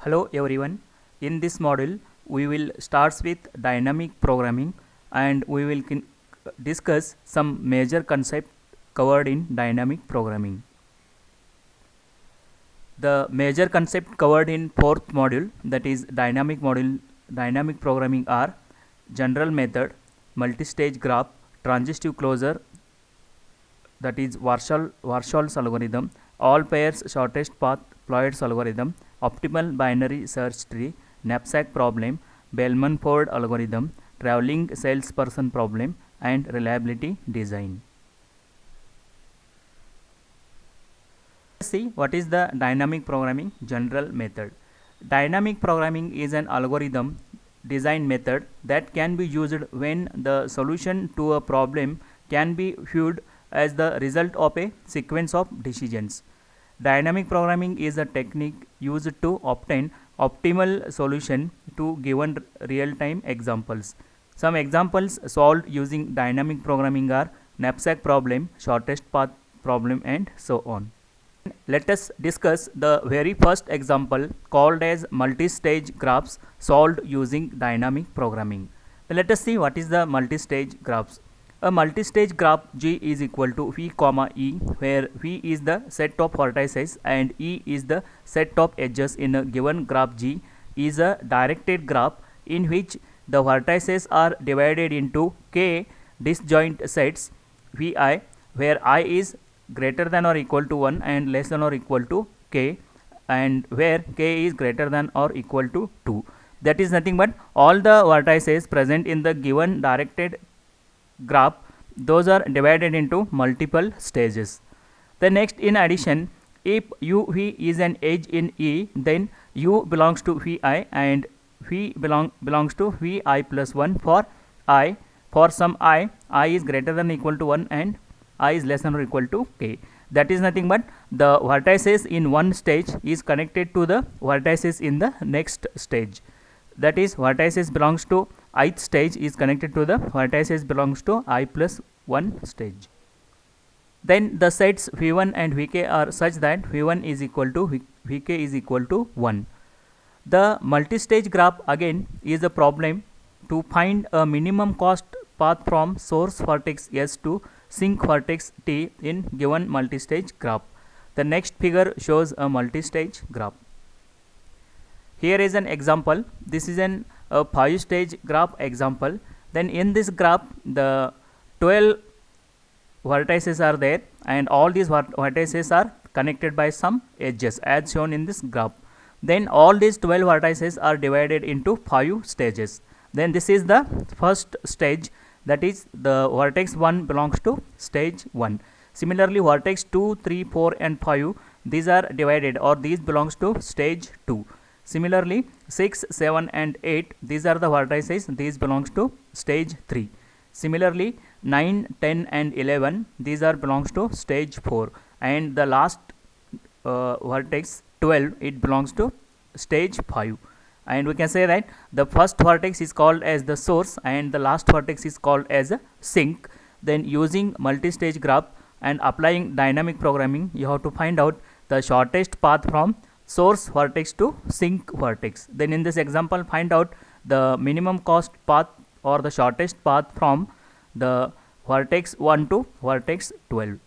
Hello everyone. In this module, we will start with dynamic programming and we will discuss some major concepts covered in dynamic programming. The major concept covered in fourth module, that is dynamic programming, are general method, multi-stage graph, transitive closure, that is Warshall's algorithm, all pairs shortest path Floyd's algorithm, optimal binary search tree, knapsack problem, Bellman-Ford algorithm, traveling salesperson problem, and reliability design. Let's see what is the dynamic programming general method. Dynamic programming is an algorithm design method that can be used when the solution to a problem can be viewed as the result of a sequence of decisions. Dynamic programming is a technique used to obtain optimal solution to given real-time examples. Some examples solved using dynamic programming are knapsack problem, shortest path problem, and so on. Let us discuss the very first example called as multi-stage graphs solved using dynamic programming. Let us see what is the multi-stage graphs. A multi-stage graph G is equal to V comma E, where V is the set of vertices and E is the set of edges in a given graph G, is a directed graph in which the vertices are divided into K disjoint sets Vi, where I is greater than or equal to 1 and less than or equal to K, and where K is greater than or equal to 2. That is nothing but all the vertices present in the given directed graph, those are divided into multiple stages. The next, in addition, if UV is an edge in E, then U belongs to Vi and V belongs to Vi plus 1 for I. For some I is greater than or equal to 1 and I is less than or equal to K. That is nothing but the vertices in one stage is connected to the vertices in the next stage. That is, vertices belongs to ith stage is connected to the vertices belongs to I plus 1 stage. Then the sets V1 and Vk are such that V1 is equal to Vk is equal to 1. The multi-stage graph again is a problem to find a minimum cost path from source vertex S to sink vertex T in given multi-stage graph. The next figure shows a multi-stage graph. Here is an example. This is a 5-stage graph example. Then in this graph, the 12 vertices are there and all these vertices are connected by some edges as shown in this graph. Then all these 12 vertices are divided into 5 stages. Then this is the first stage, that is the vertex 1 belongs to stage 1. Similarly, vertex 2, 3, 4 and 5, these are divided or these belongs to stage 2. Similarly, 6, 7 and 8, these are the vertices, these belongs to stage 3. Similarly, 9, 10 and 11, these are belongs to stage 4, and the last vertex 12, it belongs to stage 5. And we can say that the first vertex is called as the source and the last vertex is called as a sink. Then using multi-stage graph and applying dynamic programming, you have to find out the shortest path from source vertex to sink vertex. Then in this example, find out the minimum cost path or the shortest path from the vertex 1 to vertex 12.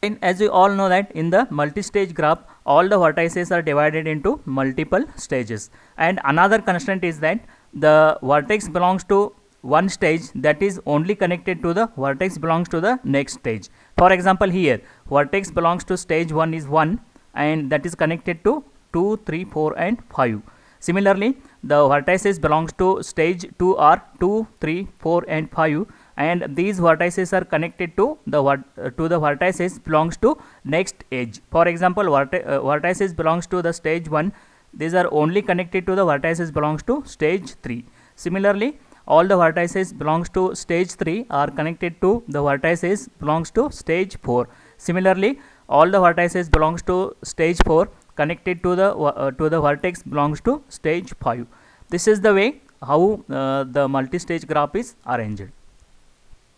And as we all know that in the multi-stage graph, all the vertices are divided into multiple stages. And another constraint is that the vertex belongs to one stage, that is only connected to the vertex belongs to the next stage. For example, here vertex belongs to stage 1 is 1 and that is connected to 2, 3, 4 and 5. Similarly, the vertices belongs to stage 2 are 2, 3, 4 and 5, and these vertices are connected to the vertices belongs to next edge. For example, vertices belongs to the stage 1, these are only connected to the vertices belongs to stage 3. Similarly, all the vertices belongs to stage 3 are connected to the vertices belongs to stage 4. Similarly, all the vertices belongs to stage 4 connected to the vertex belongs to stage 5. This is the way how the multi-stage graph is arranged.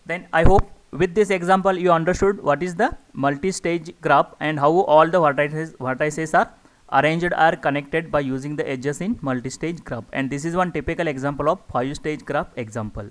Then I hope with this example you understood what is the multi-stage graph and how all the vertices are arranged or connected by using the edges in multi-stage graph, and this is one typical example of 5-stage graph example.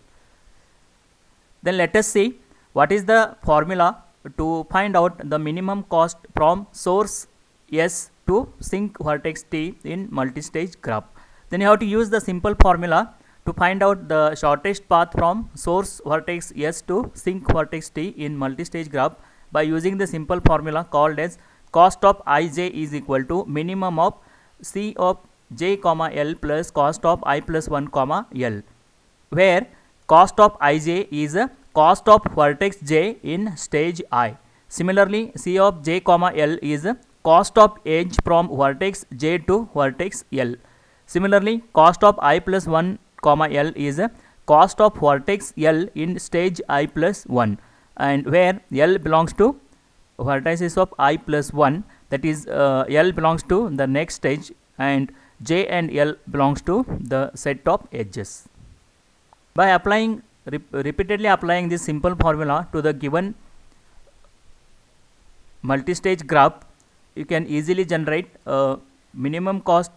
Then let us see what is the formula to find out the minimum cost from source S to sink vertex T in multi-stage graph. Then you have to use the simple formula to find out the shortest path from source vertex S to sink vertex T in multi-stage graph by using the simple formula called as cost of ij is equal to minimum of C of j comma L plus cost of I plus 1 comma L, where cost of ij is cost of vertex j in stage I. Similarly, C of j comma L is cost of edge from vertex j to vertex L. Similarly, cost of I plus 1 comma L is cost of vertex L in stage I plus 1, and where L belongs to vertices of I plus 1, that is L belongs to the next stage, and J and L belongs to the set of edges. By applying repeatedly applying this simple formula to the given multi-stage graph, you can easily generate a minimum cost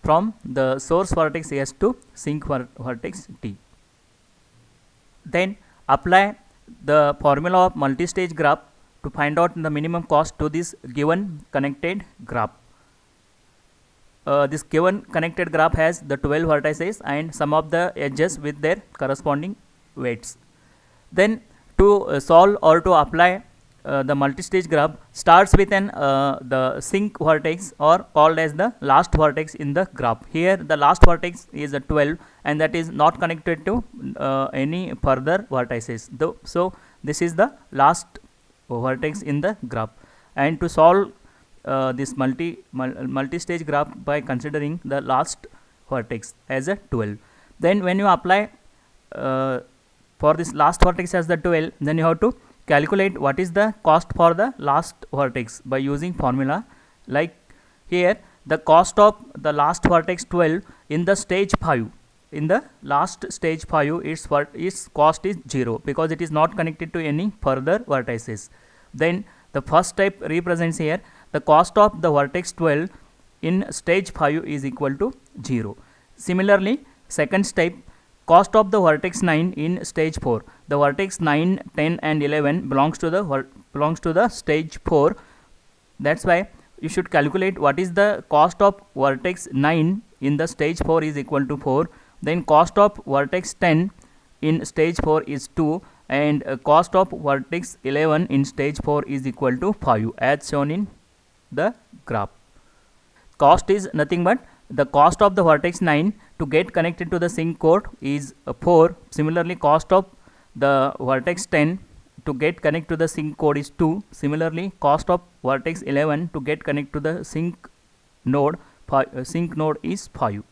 from the source vertex S to sink vertex T. Then apply the formula of multi-stage graph to find out the minimum cost to this given connected graph. This given connected graph has the 12 vertices and some of the edges with their corresponding weights. Then to solve or to apply the multi-stage graph starts with the sink vertex, or called as the last vertex in the graph. Here the last vertex is a 12 and that is not connected to any further vertices. So this is the last vertex in the graph, and to solve this multi-stage graph by considering the last vertex as a 12. Then when you apply for this last vertex as the 12, then you have to calculate what is the cost for the last vertex by using formula. Like here, the cost of the last vertex 12 in the stage 5, in the last stage 5, its cost is 0 because it is not connected to any further vertices. Then the first step represents here the cost of the vertex 12 in stage 5 is equal to 0. Similarly, second step, cost of the vertex 9 in stage 4. The vertex 9, 10 and 11 belongs to the stage 4. That's why you should calculate what is the cost of vertex 9 in the stage 4 is equal to 4. Then cost of vertex 10 in stage 4 is 2, and cost of vertex 11 in stage 4 is equal to 5 as shown in the graph. Cost is nothing but the cost of the vertex 9 to get connected to the sink code is 4. Similarly, cost of the vertex 10 to get connect to the sink code is 2. Similarly, cost of vertex 11 to get connect to the sink node is 5.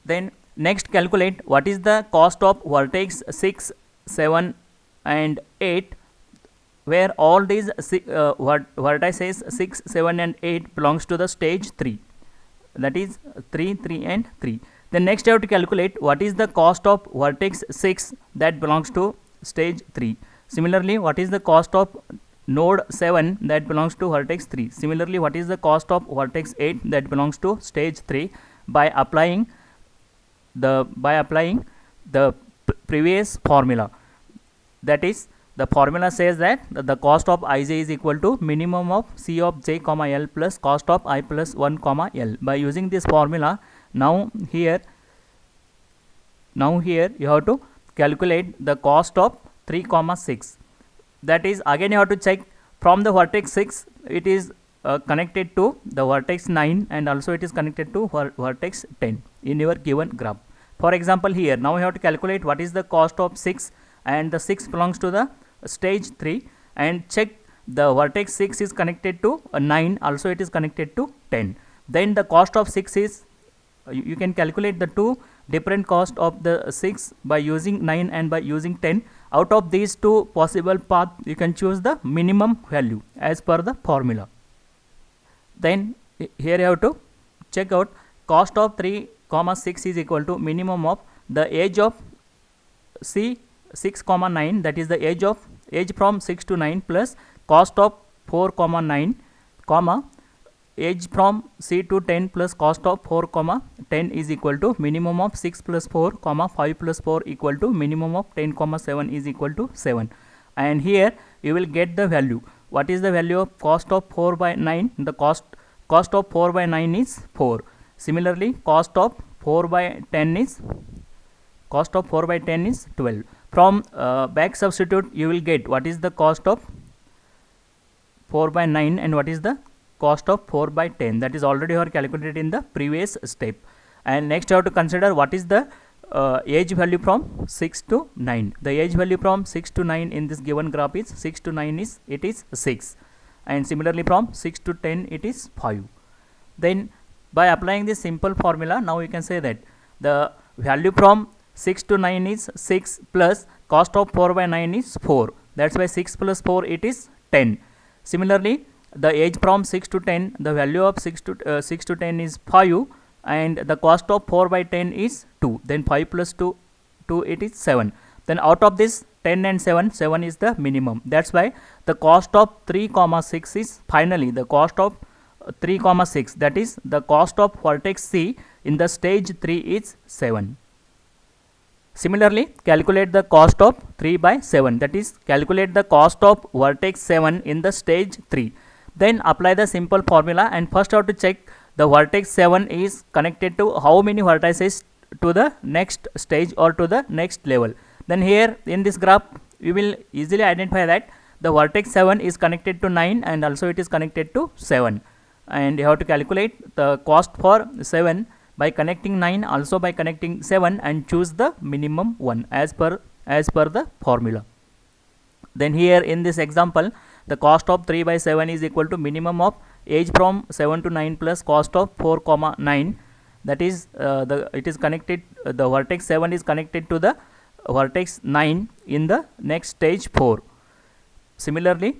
Then next calculate what is the cost of vertex 6, 7 and 8, where all these vertices 6, 7 and 8 belongs to the stage 3, that is 3, 3 and 3. Then next you have to calculate what is the cost of vertex 6 that belongs to stage 3. Similarly, what is the cost of node 7 that belongs to vertex 3. Similarly, what is the cost of vertex 8 that belongs to stage 3 by applying the previous formula. That is, the formula says that the cost of ij is equal to minimum of C of j comma L plus cost of I plus 1 comma L. By using this formula, now here you have to calculate the cost of 3 comma 6. That is, again you have to check from the vertex 6 it is connected to the vertex 9 and also it is connected to vertex 10 in your given graph. For example, here now we have to calculate what is the cost of 6, and the 6 belongs to the stage 3, and check the vertex 6 is connected to 9, also it is connected to 10. Then the cost of 6 is, you can calculate the two different cost of the 6 by using 9 and by using 10. Out of these two possible path, you can choose the minimum value as per the formula. Then here you have to check out cost of 3 comma 6 is equal to minimum of the edge of C 6 comma 9, that is the edge from 6 to 9 plus cost of 4 comma 9 comma edge from C to 10 plus cost of 4 comma 10 is equal to minimum of 6 plus 4 comma 5 plus 4 equal to minimum of 10 comma 7 is equal to 7. And here you will get the value. What is the value of cost of 4 by 9? The cost of 4 by 9 is 4. Similarly, cost of 4 by 10 is 12. From back substitute, you will get what is the cost of 4 by 9 and what is the cost of 4 by 10. That is already you are calculated in the previous step. And next you have to consider what is the age value from 6 to 9. The age value from 6 to 9 in this given graph is 6 to 9 is 6, and similarly from 6 to 10 it is 5. Then by applying this simple formula, now you can say that the value from 6 to 9 is 6 plus cost of 4 by 9 is 4. That's why 6 plus 4 it is 10. Similarly, the age from 6 to 10, the value of 6 to 10 is 5, and the cost of 4 by 10 is 2. Then 5 plus 2 it is 7. Then out of this 10 and 7 is the minimum. That's why the cost of 3 comma 6 is finally the cost of 3 comma 6, that is the cost of vertex C in the stage 3 is 7. Similarly, calculate the cost of 3 by 7, that is calculate the cost of vertex 7 in the stage 3. Then apply the simple formula, and first have to check the vertex 7 is connected to how many vertices to the next stage or to the next level. Then here in this graph we will easily identify that the vertex 7 is connected to 9 and also it is connected to 7, and you have to calculate the cost for 7 by connecting 9 also by connecting 7 and choose the minimum one as per the formula. Then here in this example, the cost of 3 by 7 is equal to minimum of age from 7 to 9 plus cost of 4 comma 9, that is it is connected, the vertex 7 is connected to the vertex 9 in the next stage 4. Similarly,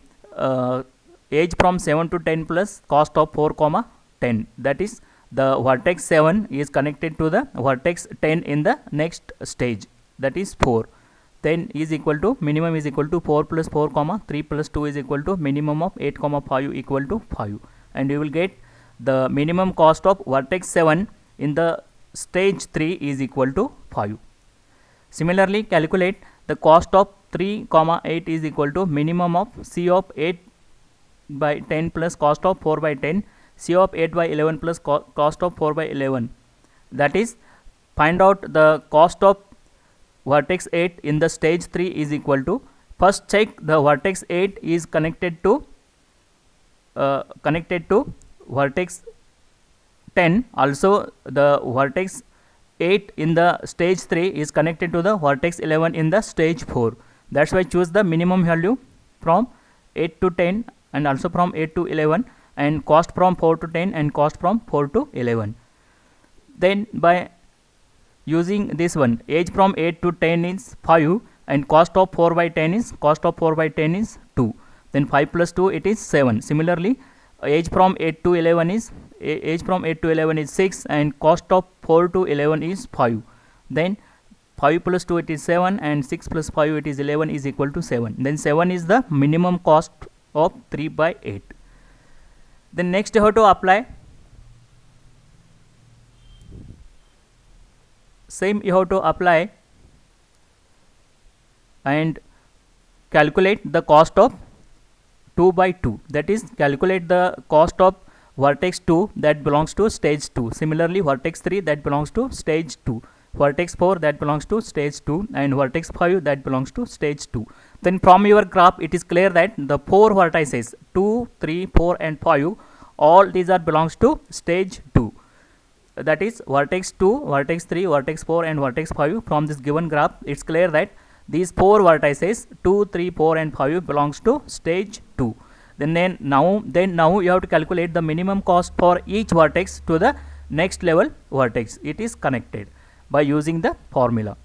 age from 7 to 10 plus cost of 4 comma 10, that is the vertex 7 is connected to the vertex 10 in the next stage, that is 4. Then is equal to minimum is equal to 4 plus 4 comma 3 plus 2 is equal to minimum of 8 comma 5 equal to 5, and you will get the minimum cost of vertex 7 in the stage 3 is equal to 5. Similarly, calculate the cost of 3 comma 8 is equal to minimum of C of 8 by 10 plus cost of 4 by 10, C of 8 by 11 plus cost of 4 by 11, that is find out the cost of vertex 8 in the stage 3 is equal to, first check the vertex 8 is connected to vertex 10, also the vertex 8 in the stage 3 is connected to the vertex 11 in the stage 4. That's why choose the minimum value from 8 to 10 and also from 8 to 11, and cost from 4 to 10 and cost from 4 to 11. Then by using this one, age from 8 to 10 is 5 and cost of 4 by 10 is 2. Then 5 plus 2 it is 7. Similarly, age from 8 to 11 is 6 and cost of 4 to 11 is 5. Then 5 plus 2 it is 7 and 6 plus 5 it is 11 is equal to 7. Then 7 is the minimum cost of 3 by 8. Then next you have to apply and calculate the cost of 2 by 2, that is calculate the cost of vertex 2 that belongs to stage 2. Similarly, vertex 3 that belongs to stage 2, vertex 4 that belongs to stage 2, and vertex 5 that belongs to stage 2. Then from your graph it is clear that the 4 vertices 2, 3, 4 and 5, all these are belongs to stage 2, that is vertex 2, vertex 3, vertex 4 and vertex 5. From this given graph it's clear that these 4 vertices 2, 3, 4 and 5 belongs to stage 2. Then now you have to calculate the minimum cost for each vertex to the next level vertex. It is connected by using the formula.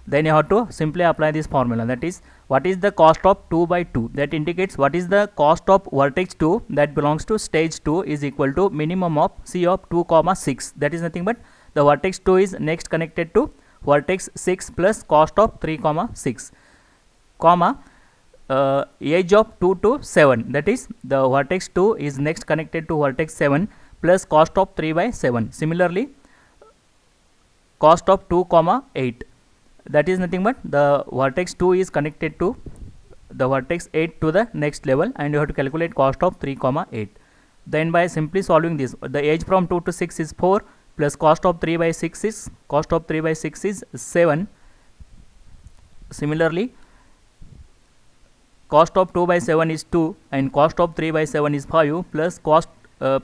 Then you have to simply apply this formula, that is what is the cost of 2 by 2, that indicates what is the cost of vertex 2 that belongs to stage 2 is equal to minimum of C of 2 comma 6, that is nothing but the vertex 2 is next connected to vertex 6 plus cost of 3 comma 6 comma age of 2 to 7, that is the vertex 2 is next connected to vertex 7 plus cost of 3 by 7. Similarly, cost of 2 comma 8, that is nothing but the vertex 2 is connected to the vertex 8 to the next level, and you have to calculate cost of 3 comma 8. Then by simply solving this, the age from 2 to 6 is 4 plus cost of 3 by 6 is 7. Similarly, cost of 2 by 7 is 2 and cost of 3 by 7 is 5 plus cost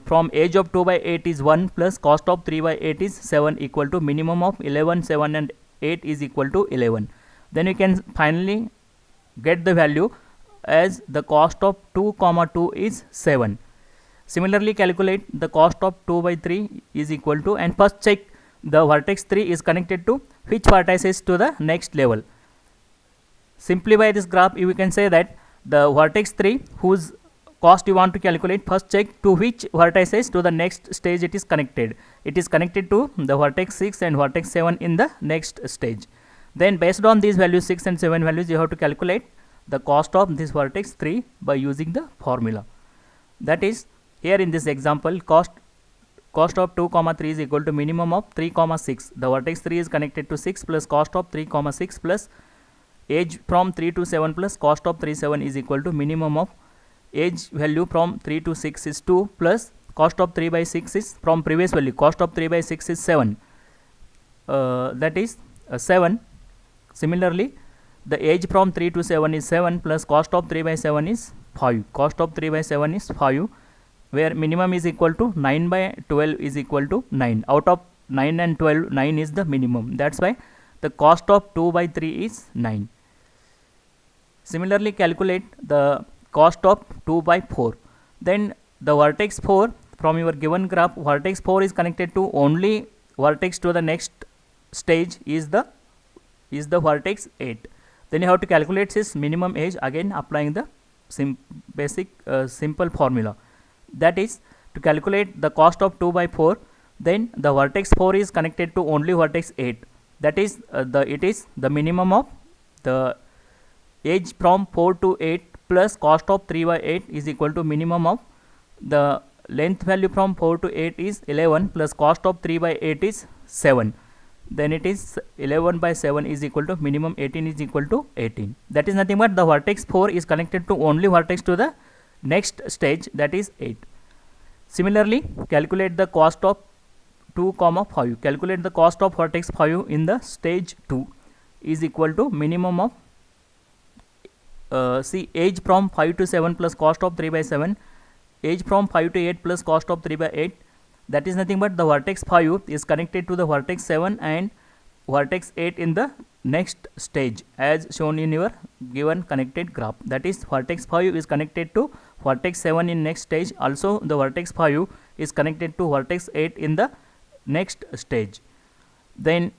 from age of 2 by 8 is 1 plus cost of 3 by 8 is 7 equal to minimum of 11, 7 and 8 is equal to 11. Then you can finally get the value as the cost of 2 comma 2 is 7. Similarly, calculate the cost of 2 by 3 is equal to, and first check the vertex 3 is connected to which vertices to the next level. Simply by this graph you can say that the vertex 3 whose cost you want to calculate, first check to which vertices to the next stage it is connected. It is connected to the vertex 6 and vertex 7 in the next stage. Then based on these values, 6 and 7 values, you have to calculate the cost of this vertex 3 by using the formula. That is, here in this example, cost of 2 comma 3 is equal to minimum of 3 comma 6. The vertex 3 is connected to 6 plus cost of 3 comma 6 plus age from 3 to 7 plus cost of 3 7 is equal to minimum of age value from 3 to 6 is 2 plus cost of 3 by 6 is from previous value, cost of 3 by 6 is 7, that is 7. Similarly, the age from 3 to 7 is 7 plus cost of 3 by 7 is 5, cost of 3 by 7 is 5, where minimum is equal to 9 by 12 is equal to 9. Out of 9 and 12, 9 is the minimum. That's why the cost of 2 by 3 is 9. Similarly, calculate the cost of 2 by 4. Then the vertex 4 from your given graph, vertex 4 is connected to only vertex to the next stage is the vertex 8. Then you have to calculate this minimum age, again applying the basic simple formula. That is, to calculate the cost of 2 by 4, then the vertex 4 is connected to only vertex 8. That is, it is the minimum of the age from 4 to 8 plus cost of 3 by 8 is equal to minimum of the length value from 4 to 8 is 11 plus cost of 3 by 8 is 7. Then it is 11 by 7 is equal to minimum 18 is equal to 18. That is nothing but the vertex 4 is connected to only vertex to the next stage, that is 8. Similarly, calculate the cost of 2 comma 5. Calculate the cost of vertex 5 in the stage 2 is equal to minimum of age from 5 to 7 plus cost of 3 by 7, age from 5 to 8 plus cost of 3 by 8. That is nothing but the vertex 5 is connected to the vertex 7 and vertex 8 in the next stage as shown in your given connected graph. That is, vertex 5 is connected to vertex 7 in next stage. Also, the vertex 5 is connected to vertex 8 in the next stage. Then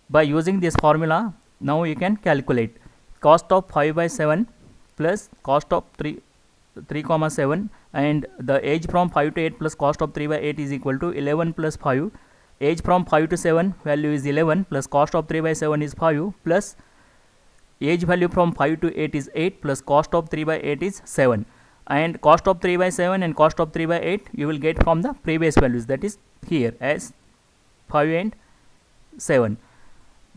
by using this formula, now you can calculate cost of 5 by 7 plus cost of 3 comma 7, and the age from 5 to 8 plus cost of 3 by 8 is equal to 11 plus 5. Age from 5 to 7 value is 11 plus cost of 3 by 7 is 5 plus age value from 5 to 8 is 8 plus cost of 3 by 8 is 7, and cost of 3 by 7 and cost of 3 by 8 you will get from the previous values, that is here as 5 and 7.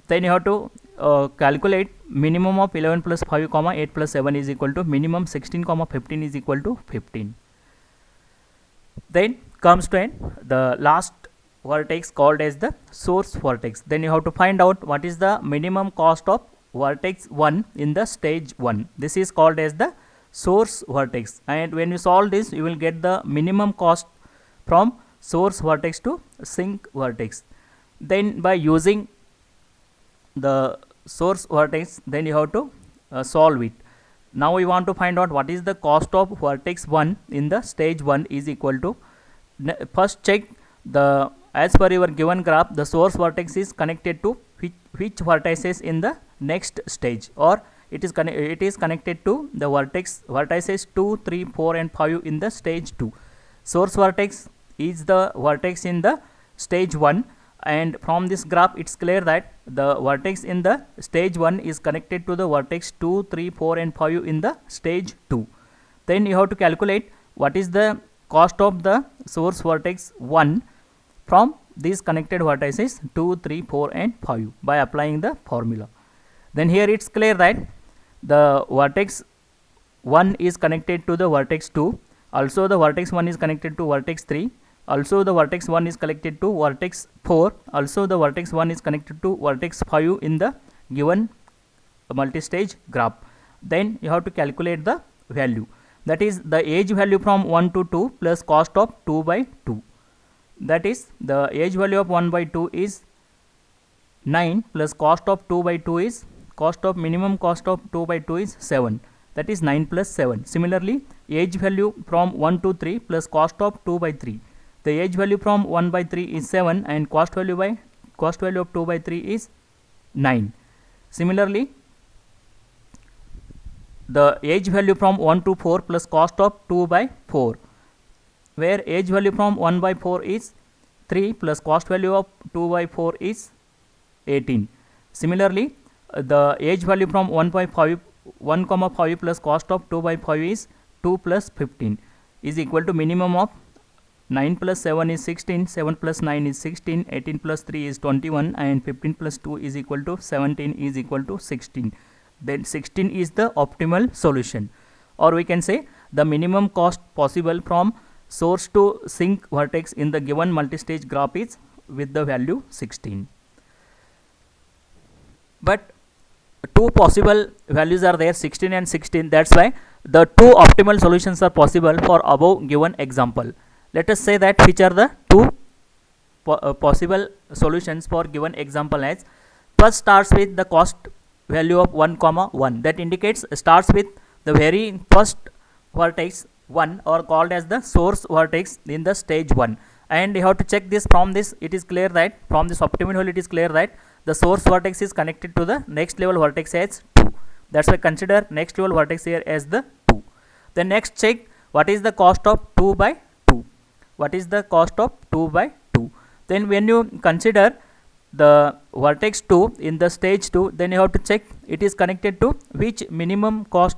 Then you have to calculate minimum of 11 plus 5 comma 8 plus 7 is equal to minimum 16 comma 15 is equal to 15. Then comes to the last vertex called as the source vertex. Then you have to find out what is the minimum cost of vertex 1 in the stage 1. This is called as the source vertex, and when you solve this you will get the minimum cost from source vertex to sink vertex. Then by using the source vertex, then you have to solve it. Now we want to find out what is the cost of vertex 1 in the stage 1 is equal to, first check the, as per your given graph, the source vertex is connected to which vertices in the next stage, or it is connected to the vertices 2, 3, 4 and 5 in the stage 2. Source vertex is the vertex in the stage 1, and from this graph it's clear that the vertex in the stage 1 is connected to the vertex 2, 3, 4 and 5 in the stage 2. Then you have to calculate what is the cost of the source vertex 1 from these connected vertices 2, 3, 4 and 5 by applying the formula. Then here it's clear that the vertex 1 is connected to the vertex 2, also the vertex 1 is connected to vertex 3, also the vertex 1 is connected to vertex 4, also the vertex 1 is connected to vertex 5 in the given multi-stage graph. Then you have to calculate the value, that is the edge value from 1 to 2 plus cost of 2 by 2. That is the edge value of 1 by 2 is 9 plus cost of 2 by 2 is minimum cost of 2 by 2 is 7, that is 9 plus 7. Similarly, edge value from 1 to 3 plus cost of 2 by 3. The edge value from 1 by 3 is 7 and cost value of 2 by 3 is 9. Similarly, the edge value from 1 to 4 plus cost of 2 by 4, where edge value from 1 by 4 is 3 plus cost value of 2 by 4 is 18. Similarly, the edge value from 1 comma 5 plus cost of 2 by 5 is 2 plus 15 is equal to minimum of 9 plus 7 is 16, 7 plus 9 is 16, 18 plus 3 is 21 and 15 plus 2 is equal to 17 is equal to 16. Then 16 is the optimal solution, or we can say the minimum cost possible from source to sink vertex in the given multi-stage graph is with the value 16. But two possible values are there, 16 and 16. That's why the two optimal solutions are possible for above given example. Let us say that which are the two possible solutions for given example as first starts with the cost value of 1 comma 1, that indicates starts with the very first vertex 1 or called as the source vertex in the stage 1, and you have to check this. From this it is clear that from this optimal value it is clear that the source vertex is connected to the next level vertex as 2. That's why consider next level vertex here as the 2. Then next check what is the cost of 2 by 2. What is the cost of 2 by 2? Then when you consider the vertex 2 in the stage 2, then you have to check it is connected to which minimum cost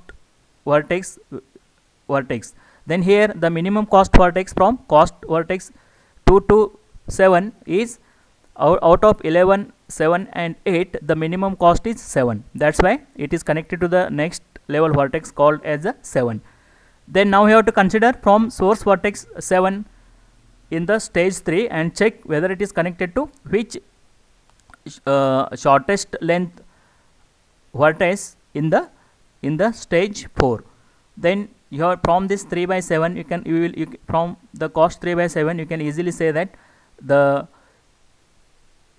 vertex. Then here the minimum cost vertex from cost vertex 2 to 7 is out of 11, 7 and 8, the minimum cost is 7. That's why it is connected to the next level vertex called as a 7. Then now we have to consider from source vertex 7 in the stage 3 and check whether it is connected to which shortest length vertex in the stage 4. Then you have from this 3 by 7 from the cost 3 by 7 you can easily say that the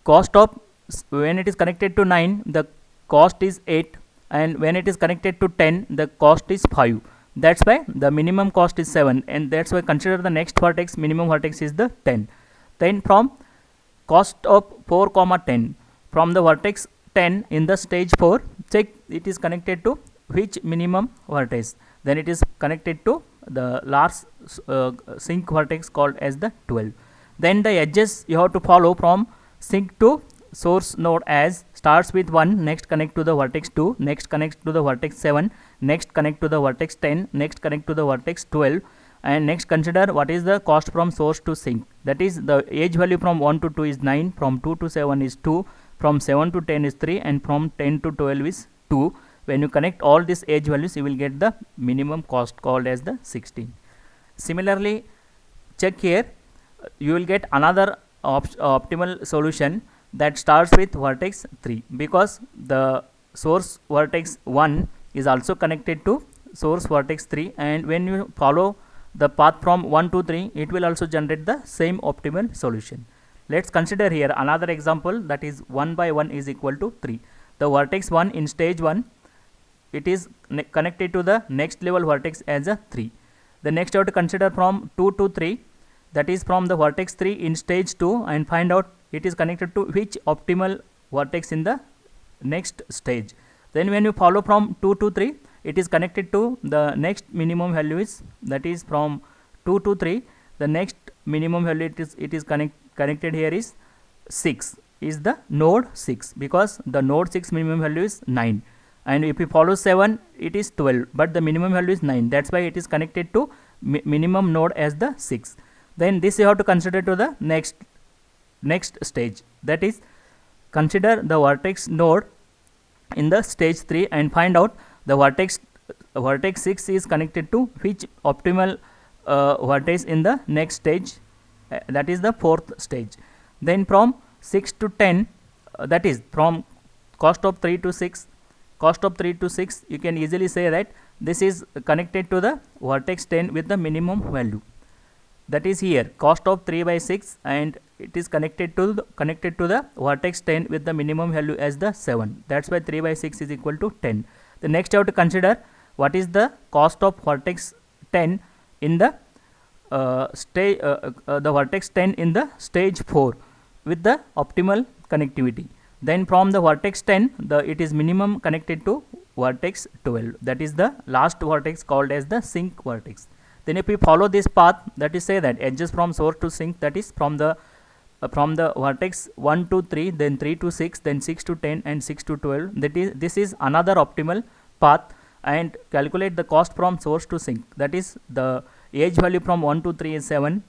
cost of when it is connected to 9 the cost is 8, and when it is connected to 10 the cost is 5. That's why the minimum cost is 7, and that's why consider the next vertex minimum vertex is the 10. Then from cost of 4 comma 10 from the vertex 10 in the stage 4, check it is connected to which minimum vertex. Then it is connected to the last sink vertex called as the 12. Then the edges you have to follow from sink to source node as starts with 1, next connect to the vertex 2, next connect to the vertex 7, next connect to the vertex 10, next connect to the vertex 12, and next consider what is the cost from source to sink. That is the edge value from 1 to 2 is 9, from 2 to 7 is 2, from 7 to 10 is 3, and from 10 to 12 is 2. When you connect all these edge values you will get the minimum cost called as the 16. Similarly, check here you will get another optimal solution that starts with vertex 3, because the source vertex 1 is also connected to source vertex 3, and when you follow the path from 1 to 3 it will also generate the same optimal solution. Let's consider here another example, that is 1 by 1 is equal to 3. The vertex 1 in stage 1 it is connected to the next level vertex as a 3. The next you have to consider from 2 to 3, that is from the vertex 3 in stage 2, and find out it is connected to which optimal vertex in the next stage. Then when you follow from 2 to 3 it is connected to the next minimum value is, that is from 2 to 3 the next minimum value it is connected here is 6, is the node 6, because the node 6 minimum value is 9, and if you follow 7 it is 12, but the minimum value is 9. That's why it is connected to minimum node as the 6. Then this you have to consider to the next stage, that is consider the vertex node in the stage 3 and find out the vertex 6 is connected to which optimal vertex in the next stage, that is the 4th stage. Then from 6 to 10, that is from cost of 3 to 6, you can easily say that this is connected to the vertex 10 with the minimum value, that is here cost of 3 by 6, and it is connected to the vertex 10 with the minimum value as the 7. That's why 3 by 6 is equal to 10. The next you have to consider what is the cost of vertex 10 in the vertex 10 in the stage 4 with the optimal connectivity. Then from the vertex 10, it is minimum connected to vertex 12, that is the last vertex called as the sink vertex. Then if we follow this path, that is say that edges from source to sink, that is from the vertex 1 to 3, then 3 to 6, then 6 to 10 and 6 to 12, this is another optimal path, and calculate the cost from source to sink, that is the edge value from 1 to 3 is 7,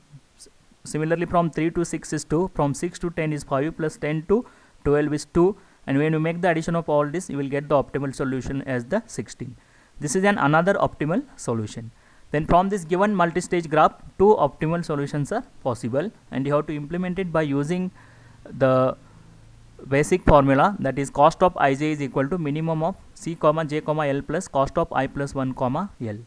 similarly from 3 to 6 is 2, from 6 to 10 is 5, plus 10 to 12 is 2, and when you make the addition of all this, you will get the optimal solution as the 16. This is another optimal solution. Then from this given multi-stage graph, 2 optimal solutions are possible, and you have to implement it by using the basic formula, that is cost of ij is equal to minimum of c comma j comma l plus cost of I plus 1 comma l.